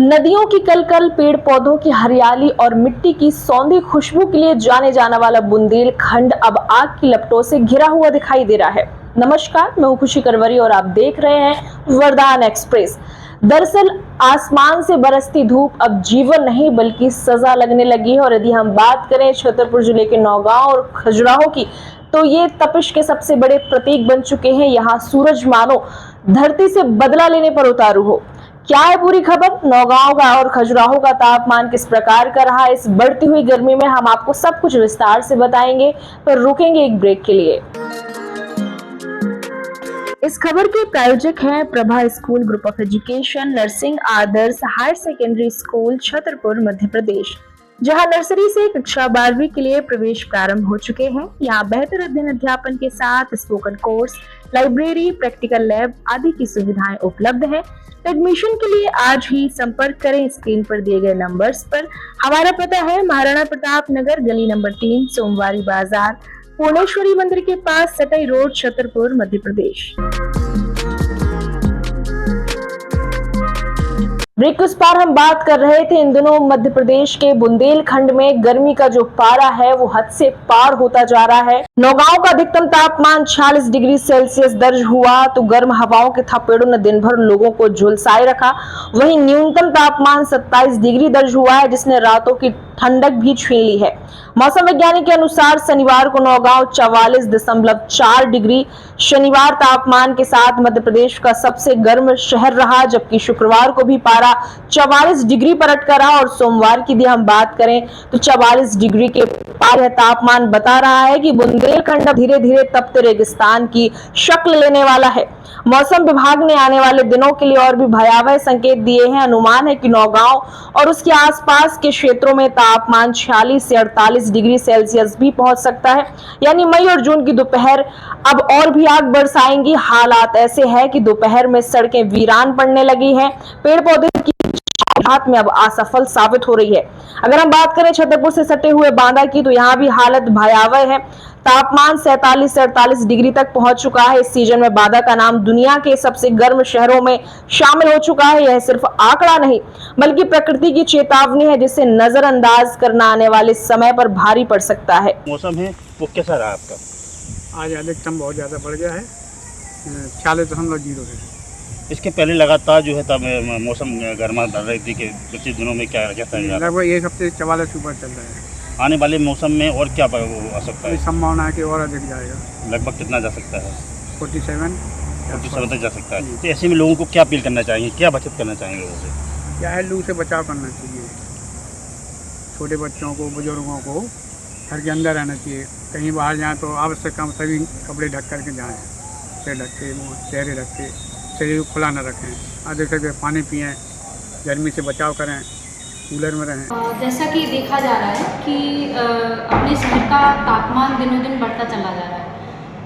नदियों की कलकल, पेड़ पौधों की हरियाली और मिट्टी की सौंधी खुशबू के लिए जाने जाने वाला बुंदेलखंड अब आग की लपटों से घिरा हुआ दिखाई दे रहा है। नमस्कार, मैं हूं खुशी करवरी और आप देख रहे हैं वरदान एक्सप्रेस। दरअसल आसमान से बरसती धूप अब जीवन नहीं बल्कि सजा लगने लगी है। और यदि हम बात करें छतरपुर जिले के नौगांव और खजुराहो की, तो ये तपिश के सबसे बड़े प्रतीक बन चुके हैं। यहाँ सूरज मानो धरती से बदला लेने पर उतारू हो। क्या है पूरी खबर? नौगांव का और खजुराहो का तापमान किस प्रकार का रहा इस बढ़ती हुई गर्मी में, हम आपको सब कुछ विस्तार से बताएंगे, पर रुकेंगे एक ब्रेक के लिए। इस खबर के प्रायोजक हैं Prabha school group of education, nursing Adarsh higher secondary school, Chhatarpur, Madhya Pradesh, जहां नर्सरी से कक्षा 12वीं के लिए प्रवेश प्रारंभ हो चुके हैं। यहाँ बेहतर अध्ययन अध्यापन के साथ spoken course, library, practical lab आदि की सुविधाएं उपलब्ध हैं। एडमिशन के लिए आज ही संपर्क करें स्क्रीन पर दिए गए नंबर्स पर। हमारा पता है महाराणा प्रताप नगर, गली नंबर 3, सोमवारी बाजार, पूर्णेश्वरी मंदिर के पास, सटाई रोड, छतरपुर, मध्य प्रदेश। ब्रेक के उस पार हम बात कर रहे थे, इन दिनों मध्य प्रदेश के बुंदेलखंड में गर्मी का जो पारा है वो हद से पार होता जा रहा है। नौगांव का अधिकतम तापमान 46 डिग्री सेल्सियस दर्ज हुआ, तो गर्म हवाओं के थपेड़ों ने दिन भर लोगों को झुलसाए रखा। वहीं न्यूनतम तापमान 27 डिग्री दर्ज हुआ है, जिसने रातों की ठंडक भी छीन ली है। मौसम वैज्ञानिक के अनुसार शनिवार को नौगांव 44.4 डिग्री शनिवार तापमान के साथ मध्य प्रदेश का सबसे गर्म शहर रहा, जबकि शुक्रवार को भी पारा 44 डिग्री पर अटका रहा। और सोमवार की यदि हम बात करें तो 44 डिग्री के पार तापमान बता रहा है कि बुंदेलखंड धीरे धीरे तपते रेगिस्तान की शक्ल लेने वाला है। मौसम विभाग ने आने वाले दिनों के लिए और भी भयावह संकेत दिए हैं। अनुमान है कि नौगांव और उसके आसपास के क्षेत्रों में तापमान 46 से 48 डिग्री सेल्सियस भी पहुंच सकता है। यानी मई और जून की दोपहर अब और भी आग बरसाएंगी। हालात ऐसे हैं कि दोपहर में सड़कें वीरान पड़ने लगी हैं, पेड़ पौधे की हाथ में अब असफल साबित हो रही है। अगर हम बात करें छतरपुर से सटे हुए बांदा की, तो यहाँ भी हालत भयावह है। तापमान 47 से 48 डिग्री तक पहुंच चुका है। इस सीजन में बांदा का नाम दुनिया के सबसे गर्म शहरों में शामिल हो चुका है। यह सिर्फ आंकड़ा नहीं बल्कि प्रकृति की चेतावनी है, जिसे नजरअंदाज करना आने वाले समय पर भारी पड़ सकता है। मौसम है वो कैसा रहा आपका? आज अधिकतम बहुत ज़्यादा बढ़ गया है, 46.0 है। इसके पहले लगातार जो है तब मौसम गर्मा बढ़ रही थी कि पिछले दिनों में क्या था? लगभग एक हफ्ते 44 ऊपर चल रहा है। आने वाले मौसम में और क्या आ सकता है? संभावना है कि और अधिक जाएगा। लगभग कितना जा सकता है? 47 तक जा सकता है। तो ऐसे में लोगों को क्या अपील करना चाहेंगे, क्या बचत करना चाहेंगे लोगों से? क्या है, लू से बचाव करना चाहिए। छोटे बच्चों को, बुजुर्गों को घर के अंदर रहना चाहिए। कहीं बाहर जाएँ तो आवश्यक काम सभी कपड़े ढक करके जाएँ, सिर ढक के, चेहरे ढक के, शरीर को खुला न रखें। अधिक से अधिक पानी पिएँ, गर्मी से बचाव करें, कूलर में रहें। जैसा कि देखा जा रहा है कि अपने शहर का तापमान दिनों दिन बढ़ता चला जा रहा है।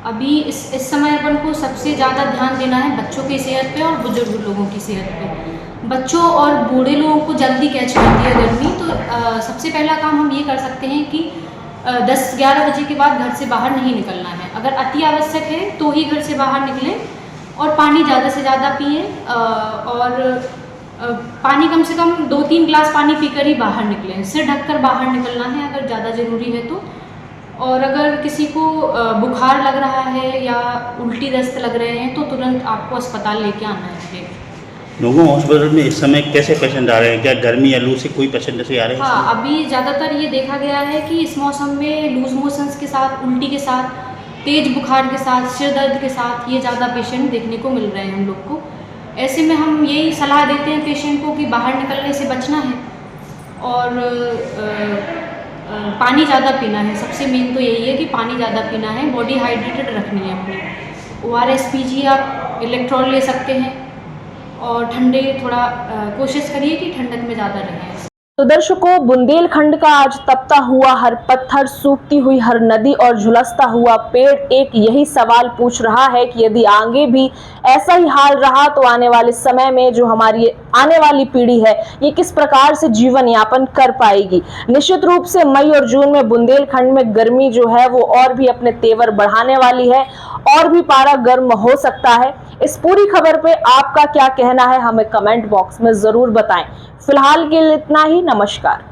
अभी इस समय अपन को सबसे ज़्यादा ध्यान देना है बच्चों की सेहत पे और बुजुर्ग लोगों की सेहत पे। बच्चों और बूढ़े लोगों को जल्दी कैच करती है गर्मी, तो सबसे पहला काम हम ये कर सकते हैं कि 10-11 बजे के बाद घर से बाहर नहीं निकलना है। अगर अति आवश्यक है तो ही घर से बाहर निकलें और पानी ज़्यादा से ज़्यादा पिएँ। और पानी कम से कम 2-3 गिलास पानी पीकर ही बाहर निकलें। सिर ढककर बाहर निकलना है अगर ज़्यादा ज़रूरी है तो। और अगर किसी को बुखार लग रहा है या उल्टी दस्त लग रहे हैं तो तुरंत आपको अस्पताल लेके आना है। लोगों हॉस्पिटल में इस समय कैसे पेशेंट आ रहे हैं? क्या गर्मी या लू से कोई पेशेंट जैसे आ रहे हैं? हाँ, अभी ज़्यादातर ये देखा गया है कि इस मौसम में लूज मोशंस के साथ, उल्टी के साथ, तेज बुखार के साथ, सिर दर्द के साथ ये ज़्यादा पेशेंट देखने को मिल रहे हैं हम लोग को। ऐसे में हम यही सलाह देते हैं पेशेंट को कि बाहर निकलने से बचना है और पानी ज़्यादा पीना है। सबसे मेन तो यही है कि पानी ज़्यादा पीना है, बॉडी हाइड्रेटेड रखनी है अपनी। ORS पीजिए, आप इलेक्ट्रॉल ले सकते हैं और ठंडे थोड़ा कोशिश करिए कि ठंडक में ज़्यादा रहें। तो दर्शकों, बुंदेलखंड का आज तपता हुआ हर पत्थर, सूखती हुई हर नदी और झुलसता हुआ पेड़ एक यही सवाल पूछ रहा है कि यदि आगे भी ऐसा ही हाल रहा तो आने वाले समय में जो हमारी आने वाली पीढ़ी है ये किस प्रकार से जीवन यापन कर पाएगी। निश्चित रूप से मई और जून में बुंदेलखंड में गर्मी जो है वो और भी अपने तेवर बढ़ाने वाली है, और भी पारा गर्म हो सकता है। इस पूरी खबर पे आपका क्या कहना है हमें कमेंट बॉक्स में जरूर बताएं। फिलहाल के लिए इतना ही, नमस्कार।